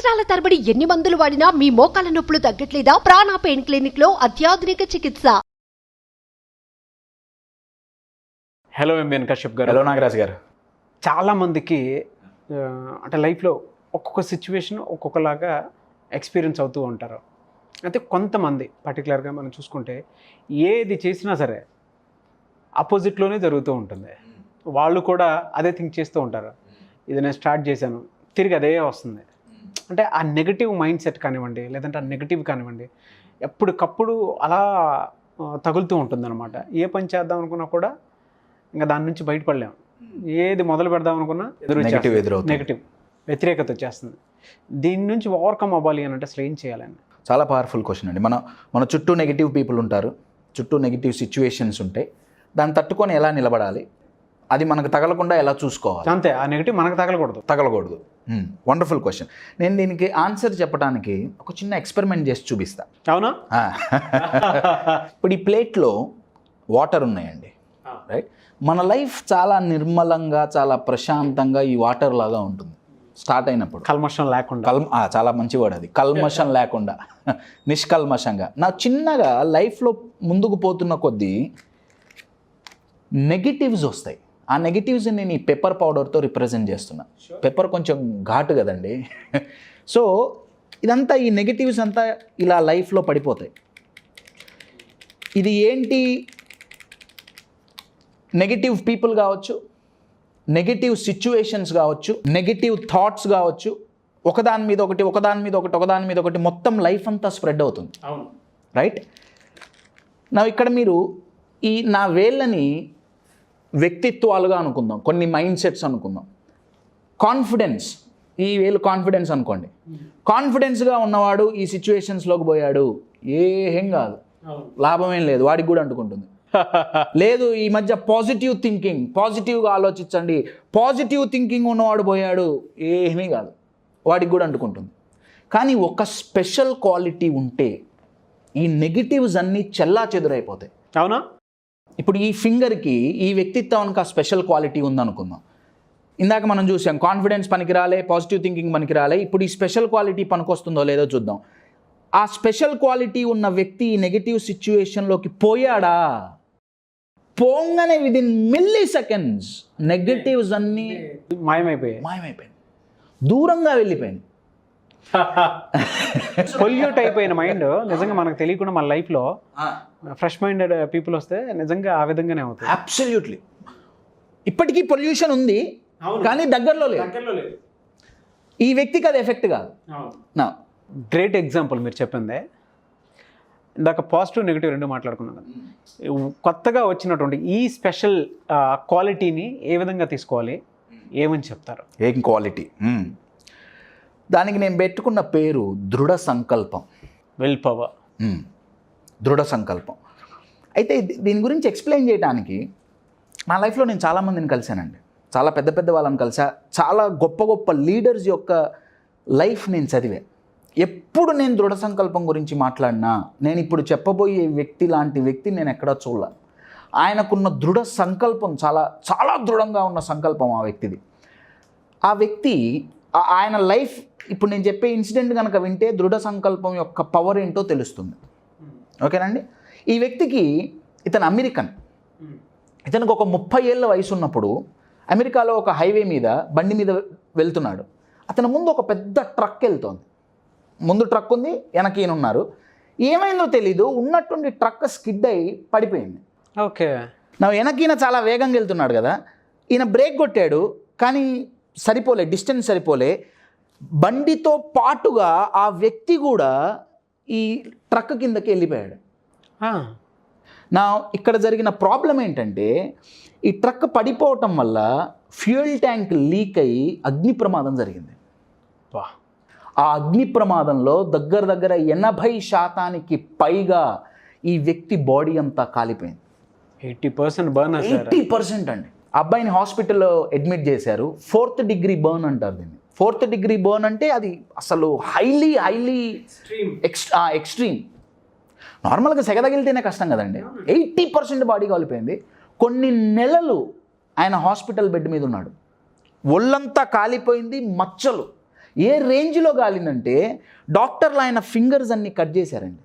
సంవత్సరాల తరబడి ఎన్ని మందులు వాడినా మీ మోకాల నొప్పులు తగ్గట్లేదా? ప్రాణ పెయిన్ క్లినిక్ లో అత్యాధునిక చికిత్స. హలో ఎంఎన్ కశ్యప్ గారు. హలో నాగరాజ్ గారు. చాలామందికి అంటే లైఫ్లో ఒక్కొక్క సిచ్యువేషన్ ఒక్కొక్కలాగా ఎక్స్పీరియన్స్ అవుతూ ఉంటారు. అయితే కొంతమంది పర్టికులర్గా మనం చూసుకుంటే ఏది చేసినా సరే ఆపోజిట్లోనే జరుగుతూ ఉంటుంది. వాళ్ళు కూడా అదే థింక్ చేస్తూ ఉంటారు. ఇది నేను స్టార్ట్ చేశాను, తిరిగి అదే వస్తుంది. అంటే ఆ నెగటివ్ మైండ్ సెట్ కానివ్వండి, లేదంటే ఆ నెగటివ్ కానివ్వండి, ఎప్పటికప్పుడు అలా తగులుతూ ఉంటుందన్నమాట. ఏ పని చేద్దాం అనుకున్నా కూడా ఇంకా దాని నుంచి బయటపడలేము. ఏది మొదలు పెడదాం అనుకున్నా నెగటివ్ వ్యతిరేకత వచ్చేస్తుంది. దీని నుంచి ఓవర్కమ్ అవ్వాలి అని అంటే అసలు ఏం చేయాలని? చాలా పవర్ఫుల్ క్వశ్చన్ అండి. మన చుట్టూ నెగిటివ్ పీపుల్ ఉంటారు, చుట్టూ నెగిటివ్ సిచ్యువేషన్స్ ఉంటాయి. దాన్ని తట్టుకొని ఎలా నిలబడాలి, అది మనకు తగలకుండా ఎలా చూసుకోవాలి, అంతే. ఆ నెగిటివ్ మనకు తగలకూడదు. Wonderful question. నేను దీనికి ఆన్సర్ చెప్పడానికి ఒక చిన్న ఎక్స్పెరిమెంట్ చేసి చూపిస్తా. అవునా? ఇప్పుడు ఈ ప్లేట్లో వాటర్ ఉన్నాయండి, రైట్? మన లైఫ్ చాలా నిర్మలంగా, చాలా ప్రశాంతంగా ఈ వాటర్ లాగా ఉంటుంది స్టార్ట్ అయినప్పుడు. కల్మషం లేకుండా. చాలా మంచి వర్డ్ అది, కల్మషం లేకుండా, నిష్కల్మషంగా. నా చిన్నగా లైఫ్లో ముందుకు పోతున్న కొద్దీ నెగిటివ్స్ వస్తాయి. ఆ నెగిటివ్స్ నేను ఈ పెప్పర్ పౌడర్తో రిప్రజెంట్ చేస్తున్నా. పెప్పర్ కొంచెం ఘాటు కదండి. సో ఇదంతా, ఈ నెగిటివ్స్ అంతా ఇలా లైఫ్లో పడిపోతాయి. ఇది ఏంటి? నెగిటివ్ పీపుల్ కావచ్చు, నెగిటివ్ సిచ్యువేషన్స్ కావచ్చు, నెగిటివ్ థాట్స్ కావచ్చు, ఒకదాని మీద ఒకటి మొత్తం లైఫ్ అంతా స్ప్రెడ్ అవుతుంది. అవును, రైట్? నా ఇక్కడ మీరు ఈ నా వేళ్ళని వ్యక్తిత్వాలుగా అనుకుందాం, కొన్ని మైండ్ సెట్స్ అనుకుందాం. కాన్ఫిడెన్స్, ఈ వేలు కాన్ఫిడెన్స్ అనుకోండి. కాన్ఫిడెన్స్గా ఉన్నవాడు ఈ సిచ్యువేషన్స్లోకి పోయాడు, ఏం కాదు, లాభమేం లేదు, వాడికి కూడా అంటుకుంటుంది. లేదు, ఈ మధ్య పాజిటివ్ థింకింగ్, పాజిటివ్గా ఆలోచించండి, పాజిటివ్ థింకింగ్ ఉన్నవాడు పోయాడు, ఏమీ కాదు, వాడికి కూడా అంటుకుంటుంది. కానీ ఒక స్పెషల్ క్వాలిటీ ఉంటే ఈ నెగిటివ్స్ అన్నీ చెల్లా చెదురైపోతాయి. అవునా? ఇప్పుడు ఈ ఫింగర్కి, ఈ వ్యక్తిత్వానికి ఆ స్పెషల్ క్వాలిటీ ఉందనుకుందాం. ఇందాక మనం చూసాం కాన్ఫిడెన్స్ పనికిరాలే, పాజిటివ్ థింకింగ్ పనికిరాలే. ఇప్పుడు ఈ స్పెషల్ క్వాలిటీ పనికొస్తుందో లేదో చూద్దాం. ఆ స్పెషల్ క్వాలిటీ ఉన్న వ్యక్తి ఈ నెగిటివ్ సిచ్యువేషన్లోకి పోయాడా, పోంగానే విదిన్ మిల్లీ సెకండ్స్ నెగటివ్స్ అన్నీ మాయమైపోయాయి, దూరంగా వెళ్ళిపోయింది. పొల్యూట్ అయిపోయిన మైండ్ నిజంగా మనకు తెలియకుండా మన లైఫ్లో ఫ్రెష్ మైండెడ్ పీపుల్ వస్తే నిజంగా ఆ విధంగానే అవుతుంది. అబ్సల్యూట్లీ. ఇప్పటికీ పొల్యూషన్ ఉంది, కానీ దగ్గరలో లేదు. ఈ వ్యక్తికి అది ఎఫెక్ట్ కాదు. నా గ్రేట్ ఎగ్జాంపుల్ మీరు చెప్పిందే. ఇందాక పాజిటివ్ నెగిటివ్ రెండు మాట్లాడుకున్నాం కదా. కొత్తగా వచ్చినటువంటి ఈ స్పెషల్ క్వాలిటీని ఏ విధంగా తీసుకోవాలి, ఏమని చెప్తారు? ఏం క్వాలిటీ? దానికి నేను పెట్టుకున్న పేరు దృఢ సంకల్పం. Will power. దృఢ సంకల్పం. అయితే దీని గురించి ఎక్స్ప్లెయిన్ చేయడానికి నా లైఫ్లో నేను చాలామందిని కలిశానండి, చాలా పెద్ద వాళ్ళని కలిసా, చాలా గొప్ప లీడర్స్ యొక్క లైఫ్ నేను చదివా. ఎప్పుడు నేను దృఢ సంకల్పం గురించి మాట్లాడినా, నేను ఇప్పుడు చెప్పబోయే వ్యక్తి లాంటి వ్యక్తి నేను ఎక్కడా చూడలే. ఆయనకున్న దృఢ సంకల్పం చాలా దృఢంగా ఉన్న సంకల్పం ఆ వ్యక్తిది. ఆ వ్యక్తి, ఆయన లైఫ్, ఇప్పుడు నేను చెప్పే ఇన్సిడెంట్ కనుక వింటే దృఢ సంకల్పం యొక్క పవర్ ఏంటో తెలుస్తుంది. ఓకేనండి? ఈ వ్యక్తికి, ఇతను అమెరికన్, ఇతనికి ఒక 30 ఏళ్ళ వయసు ఉన్నప్పుడు అమెరికాలో ఒక హైవే మీద బండి మీద వెళ్తున్నాడు. అతని ముందు ఒక పెద్ద ట్రక్ వెళ్తోంది. ముందు ట్రక్ ఉంది, వెనక ఈయన ఉన్నారు. ఏమైందో తెలీదు, ఉన్నట్టుండి ట్రక్ స్కిడ్ అయి పడిపోయింది. ఓకే. నా వెనక ఈయన చాలా వేగంగా వెళ్తున్నాడు కదా, ఈయన బ్రేక్ కొట్టాడు, కానీ సరిపోలే, డిస్టెన్స్ సరిపోలే. బండితో పాటుగా ఆ వ్యక్తి కూడా ఈ ట్రక్ కిందకి వెళ్ళిపోయాడు. నా ఇక్కడ జరిగిన ప్రాబ్లం ఏంటంటే, ఈ ట్రక్ పడిపోవటం వల్ల ఫ్యూయల్ ట్యాంక్ లీక్ అయ్యి అగ్ని ప్రమాదం జరిగింది. ఆ అగ్ని ప్రమాదంలో దగ్గర 80% పైగా ఈ వ్యక్తి బాడీ అంతా కాలిపోయింది. 80% బర్న్. 80% అండి. అబ్బాయిని హాస్పిటల్లో అడ్మిట్ చేశారు. 4th degree బర్న్ అంటారు దీన్ని. 4th degree బర్న్ అంటే అది అసలు హైలీ ఎక్స్ట్రీమ్. నార్మల్గా సెగ తగిలితేనే కష్టం కదండి. 80% బాడీ కాలిపోయింది. కొన్ని నెలలు ఆయన హాస్పిటల్ బెడ్ మీద ఉన్నాడు. ఒళ్ళంతా కాలిపోయింది, మచ్చలు. ఏ రేంజ్లో కాలిందంటే డాక్టర్లు ఆయన ఫింగర్స్ అన్ని కట్ చేశారండి.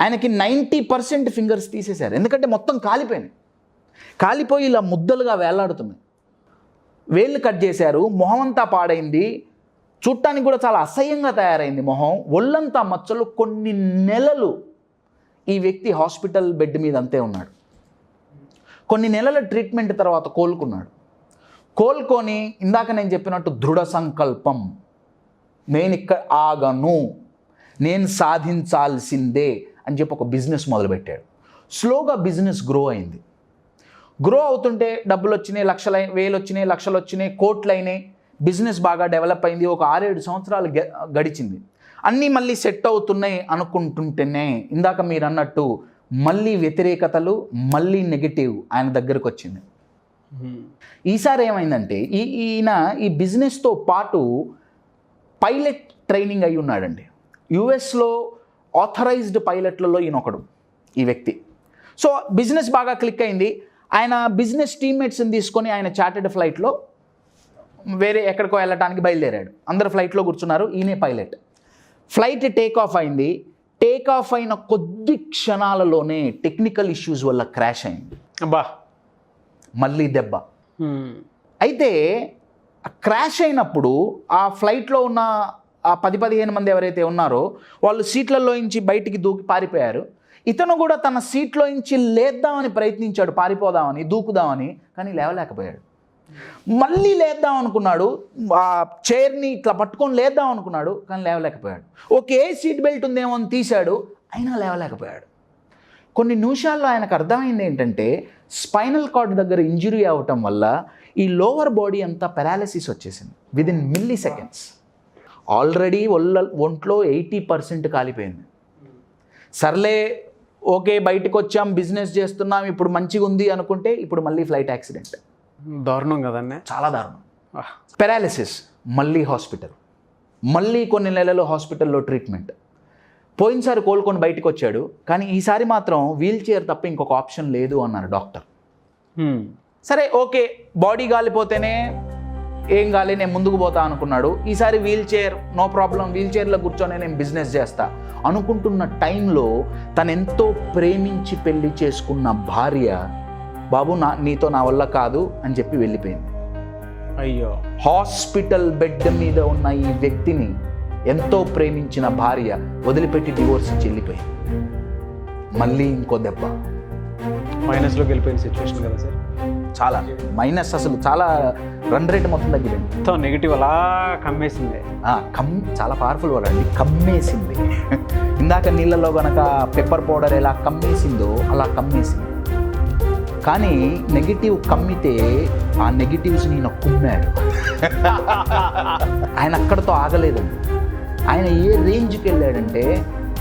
ఆయనకి 90% ఫింగర్స్ తీసేశారు, ఎందుకంటే మొత్తం కాలిపోయి ఇలా ముద్దలుగా వేలాడుతున్నాయి. వేళ్ళు కట్ చేశారు, మొహం అంతా పాడైంది, చూడటానికి కూడా చాలా అసహ్యంగా తయారైంది మొహం, ఒళ్ళంతా మచ్చలు. కొన్ని నెలలు ఈ వ్యక్తి హాస్పిటల్ బెడ్ మీద అంతే ఉన్నాడు. కొన్ని నెలల ట్రీట్మెంట్ తర్వాత కోలుకొని ఇందాక నేను చెప్పినట్టు దృఢ సంకల్పం, నేను ఇక్కడ ఆగను, నేను సాధించాల్సిందే అని చెప్పి ఒక బిజినెస్ మొదలుపెట్టాడు. స్లోగా బిజినెస్ గ్రో అయింది. గ్రో అవుతుంటే డబ్బులు వచ్చినాయి, వేలు వచ్చినాయి, లక్షలు వచ్చినాయి, కోట్లు అయినాయి, బిజినెస్ బాగా డెవలప్ అయింది. ఒక 6-7 సంవత్సరాలు గడిచింది. అన్నీ మళ్ళీ సెట్ అవుతున్నాయి అనుకుంటుంటేనే ఇందాక మీరు అన్నట్టు మళ్ళీ వ్యతిరేకతలు, మళ్ళీ నెగిటివ్ ఆయన దగ్గరకు వచ్చింది. ఈసారి ఏమైందంటే ఈయన ఈ బిజినెస్తో పాటు పైలట్ ట్రైనింగ్ అయి ఉన్నాడండి. యుఎస్లో ఆథరైజ్డ్ పైలట్లలో ఈయన ఒకడు ఈ వ్యక్తి. సో బిజినెస్ బాగా క్లిక్ అయింది. ఆయన బిజినెస్ టీమ్మేట్స్ని తీసుకొని ఆయన చార్టెడ్ ఫ్లైట్లో వేరే ఎక్కడికో వెళ్ళడానికి బయలుదేరాడు. అందరు ఫ్లైట్లో కూర్చున్నారు, ఈయనే పైలట్. ఫ్లైట్ టేక్ ఆఫ్ అయింది. టేక్ ఆఫ్ అయిన కొద్ది క్షణాలలోనే టెక్నికల్ ఇష్యూస్ వల్ల క్రాష్ అయింది. అబ్బా, మళ్ళీ దెబ్బ. అయితే క్రాష్ అయినప్పుడు ఆ ఫ్లైట్లో ఉన్న ఆ 10-15 మంది ఎవరైతే ఉన్నారో వాళ్ళు సీట్లలో నుంచి బయటికి దూకి పారిపోయారు. ఇతను కూడా తన సీట్లో నుంచి లేద్దామని ప్రయత్నించాడు, పారిపోదామని, దూకుదామని, కానీ లేవలేకపోయాడు. మళ్ళీ లేద్దాం అనుకున్నాడు, ఆ చైర్ని ఇట్లా పట్టుకొని లేద్దాం అనుకున్నాడు, కానీ లేవలేకపోయాడు. ఓకే, సీట్ బెల్ట్ ఉందేమో అని తీశాడు, అయినా లేవలేకపోయాడు. కొన్ని నిమిషాల్లో ఆయనకు అర్థమైంది ఏంటంటే స్పైనల్ కార్డ్ దగ్గర ఇంజురీ అవ్వటం వల్ల ఈ లోవర్ బాడీ అంతా పెరాలసిస్ వచ్చేసింది విదిన్ మిల్లీ సెకండ్స్. ఆల్రెడీ ఒంట్లో 80% కాలిపోయింది. సర్లే, ఓకే, బయటకు వచ్చాం, బిజినెస్ చేస్తున్నాం, ఇప్పుడు మంచిగా ఉంది అనుకుంటే ఇప్పుడు మళ్ళీ ఫ్లైట్ యాక్సిడెంట్. దారుణం కదన్నే, చాలా దారుణం. పెరాలిసిస్, మళ్ళీ హాస్పిటల్, మళ్ళీ కొన్ని నెలలు హాస్పిటల్లో ట్రీట్మెంట్. పోయినసారి కోలుకొని బయటకు వచ్చాడు, కానీ ఈసారి మాత్రం వీల్ చైర్ తప్ప ఇంకొక ఆప్షన్ లేదు అన్నారు డాక్టర్. సరే, ఓకే, బాడీ గాలిపోతేనే ఏం గాలి, నేను ముందుకు పోతా అనుకున్నాడు. ఈసారి వీల్ చైర్, నో ప్రాబ్లం, వీల్ చైర్లో కూర్చొని నేను బిజినెస్ చేస్తా అనుకుంటున్న టైంలో తను ఎంతో ప్రేమించి పెళ్లి చేసుకున్న భార్య, బాబు నీతో నా వల్ల కాదు అని చెప్పి వెళ్ళిపోయింది. అయ్యో. హాస్పిటల్ బెడ్ మీద ఉన్న ఈ వ్యక్తిని ఎంతో ప్రేమించిన భార్య వదిలిపెట్టి డివోర్స్ ఇచ్చి వెళ్ళిపోయింది. మళ్ళీ ఇంకో దెబ్బ. మైనస్లోకి వెళ్ళిపోయిన సిచ్యువేషన్ కదా సార్, చాలా మైనస్, అసలు చాలా రన్ రేట్ మొత్తం తగ్గిపోయింది. మొత్తం నెగిటివ్ అలా కమ్మేసింది. చాలా పవర్ఫుల్ వర్డ్ అండి, కమ్మేసింది. ఇందాక నీళ్ళలో కనుక పెప్పర్ పౌడర్ ఎలా కమ్మేసిందో అలా కమ్మేసింది. కానీ నెగిటివ్ కమ్మితే ఆ నెగిటివ్స్ని ఈయన కుమ్మాడు. ఆయన అక్కడితో ఆగలేదండి. ఆయన ఏ రేంజ్కి వెళ్ళాడంటే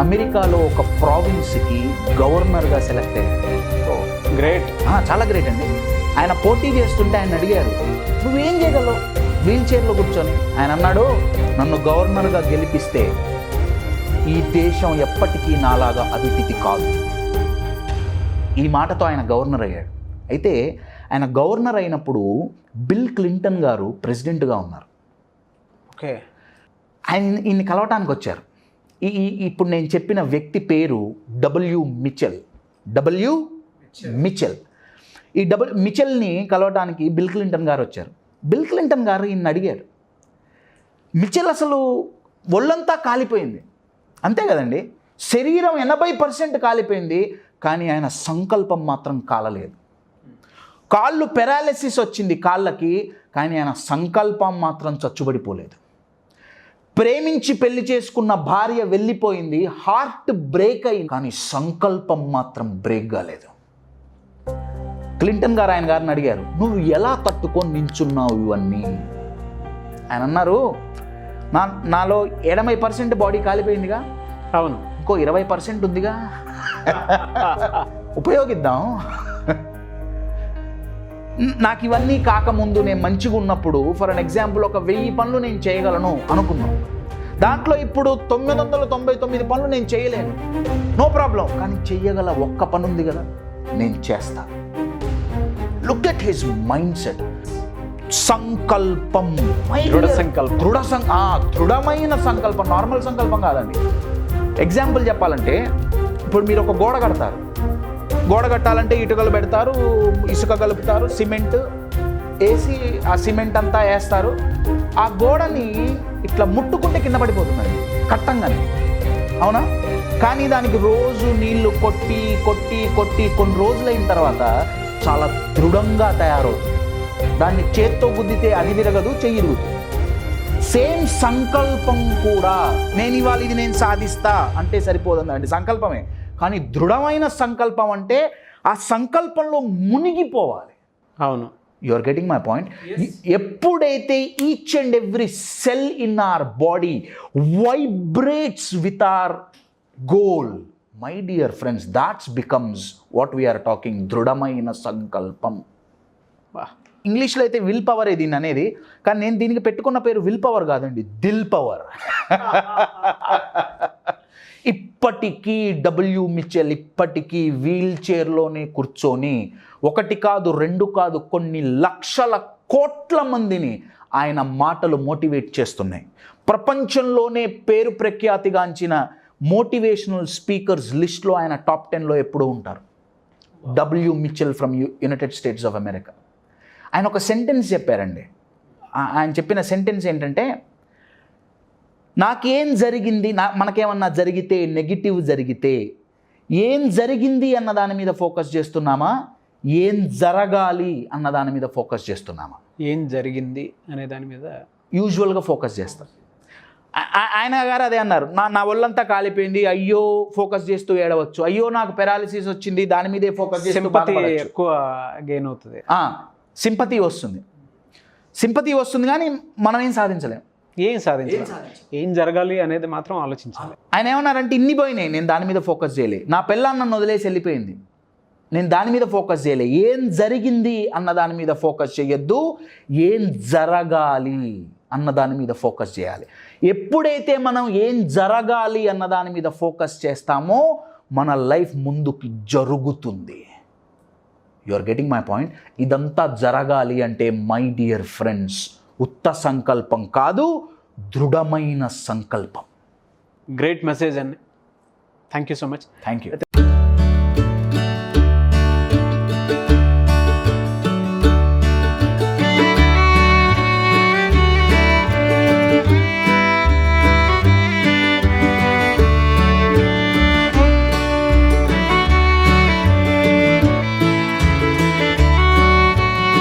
అమెరికాలో ఒక ప్రావిన్స్కి గవర్నర్గా సెలెక్ట్ అయ్యాడు. గ్రేట్, చాలా గ్రేట్ అండి. ఆయన పోటీ చేస్తుంటే ఆయన అడిగారు, నువ్వేం చేయగలవు వీల్ చైర్లో కూర్చొని? ఆయన అన్నాడు, నన్ను గవర్నర్గా గెలిపిస్తే ఈ దేశం ఎప్పటికీ నాలాగా అభివృద్ధి కాదు. ఈ మాటతో ఆయన గవర్నర్ అయ్యాడు. అయితే ఆయన గవర్నర్ అయినప్పుడు బిల్ క్లింటన్ గారు ప్రెసిడెంట్గా ఉన్నారు. ఓకే. ఈయన్ని కలవటానికి వచ్చారు. ఇప్పుడు నేను చెప్పిన వ్యక్తి పేరు డబ్ల్యూ మిచెల్. ఈ మిచెల్ని కలవటానికి బిల్ క్లింటన్ గారు వచ్చారు. బిల్ క్లింటన్ గారు ఈయన్ని అడిగారు, మిచెల్ అసలు ఒళ్ళంతా కాలిపోయింది, అంతే కదండి, శరీరం 80% కాలిపోయింది, కానీ ఆయన సంకల్పం మాత్రం కాలలేదు. కాళ్ళు పెరాలిసిస్ వచ్చింది కాళ్ళకి, కానీ ఆయన సంకల్పం మాత్రం చచ్చుబడిపోలేదు. ప్రేమించి పెళ్లి చేసుకున్న భార్య వెళ్ళిపోయింది, హార్ట్ బ్రేక్ అయింది, కానీ సంకల్పం మాత్రం బ్రేక్ కాలేదు. క్లింటన్ గారు ఆయన గారిని అడిగారు, నువ్వు ఎలా తట్టుకొని నించున్నావు ఇవన్నీ? ఆయన అన్నారు, నాలో 80% బాడీ కాలిపోయిందిగా, అవును, ఇంకో 20% ఉందిగా, ఉపయోగిద్దాం. నాకు ఇవన్నీ కాకముందు నేను మంచిగా ఉన్నప్పుడు ఫర్ అన్ ఎగ్జాంపుల్ ఒక 1000 పనులు నేను చేయగలను అనుకున్నాను. దాంట్లో ఇప్పుడు 999 పనులు నేను చేయలేను, నో ప్రాబ్లం, కానీ చెయ్యగల ఒక్క పని ఉంది కదా, నేను చేస్తా. Look at his mind set. సంకల్పం. దృఢ సంకల్పం. దృఢమైన సంకల్పం, నార్మల్ సంకల్పం కాదండి. ఎగ్జాంపుల్ చెప్పాలంటే ఇప్పుడు మీరు ఒక గోడ కడతారు. గోడ కట్టాలంటే ఇటుకలు పెడతారు, ఇసుక కలుపుతారు, సిమెంట్ వేసి ఆ సిమెంట్ అంతా వేస్తారు. ఆ గోడని ఇట్లా ముట్టుకుంటే కింద పడిపోతుందండి కట్టంగానే, అవునా? కానీ దానికి రోజు నీళ్లు కొట్టి కొట్టి కొట్టి కొన్ని రోజులైన తర్వాత చాలా దృఢంగా తయారవుతుంది. దాన్ని చేత్తో గుద్దితే అది విరగదు, చెయ్యి ఇరుగుతుంది. సేమ్ సంకల్పం కూడా, నేను ఇవాళ ఇది నేను సాధిస్తా అంటే సరిపోతుందండి, సంకల్పమే. కానీ దృఢమైన సంకల్పం అంటే ఆ సంకల్పంలో మునిగిపోవాలి. అవును, you are getting my point. ఎప్పుడైతే each and every cell in our body vibrates with our goal, my dear friends, that's becomes what we are talking, దృఢమైన సంకల్పం. ఇంగ్లీష్లో అయితే విల్ పవర్ దీన్ని అనేది, కానీ నేను దీనికి పెట్టుకున్న పేరు విల్ పవర్ కాదండి, దిల్ పవర్. ఇప్పటికీ డబ్ల్యూ మిచెల్ ఇప్పటికీ వీల్ చైర్లోనే కూర్చొని ఒకటి కాదు, రెండు కాదు, కొన్ని లక్షల కోట్ల మందిని ఆయన మాటలు మోటివేట్ చేస్తున్నాయి. ప్రపంచంలోనే పేరు ప్రఖ్యాతిగాంచిన మోటివేషనల్ స్పీకర్స్ లిస్ట్లో ఆయన టాప్ 10లో ఎప్పుడూ ఉంటారు. W Mitchell from United states of America. ఆయన ఒక సెంటెన్స్ చెప్పారండి. ఆయన చెప్పిన సెంటెన్స్ ఏంటంటే, నాకేం జరిగింది, మనకేమన్నా జరిగితే, నెగిటివ్ జరిగితే ఏం జరిగింది అన్న దాని మీద ఫోకస్ చేస్తున్నామా, ఏం జరగాలి అన్న దాని మీద ఫోకస్ చేస్తున్నామా? ఏం జరిగింది అనే దాని మీద యూజువల్గా ఫోకస్ చేస్తాం. ఆయన గారు అదే అన్నారు, నా ఒళ్ళంతా కాలిపోయింది, అయ్యో ఫోకస్ చేస్తూ ఏడవచ్చు, అయ్యో నాకు పెరాలిసిస్ వచ్చింది, దాని మీదే ఫోకస్ చేస్తూ ఎక్కువ గెయిన్ అవుతుంది, సింపతి వస్తుంది కానీ మనం ఏం సాధించలేం. ఏం జరగాలి అనేది మాత్రం ఆలోచించాలి. ఆయన ఏమన్నారంటే, ఇన్ని పోయినాయి, నేను దాని మీద ఫోకస్ చేయలే, నా పిల్లని నన్ను వదిలేసి వెళ్ళిపోయింది, నేను దాని మీద ఫోకస్ చేయలే, ఏం జరిగింది అన్న దాని మీద ఫోకస్ చేయొద్దు, ఏం జరగాలి అన్న దాని మీద ఫోకస్ చేయాలి. ఎప్పుడైతే మనం ఏం జరగాలి అన్న దాని మీద ఫోకస్ చేస్తామో మన లైఫ్ ముందుకు జరుగుతుంది. You are getting my point. ఇదంతా జరగాలి అంటే మై డియర్ ఫ్రెండ్స్, ఉత్త సంకల్పం కాదు, దృఢమైన సంకల్పం. గ్రేట్ మెసేజ్ అండి. Thank you so much. Thank you.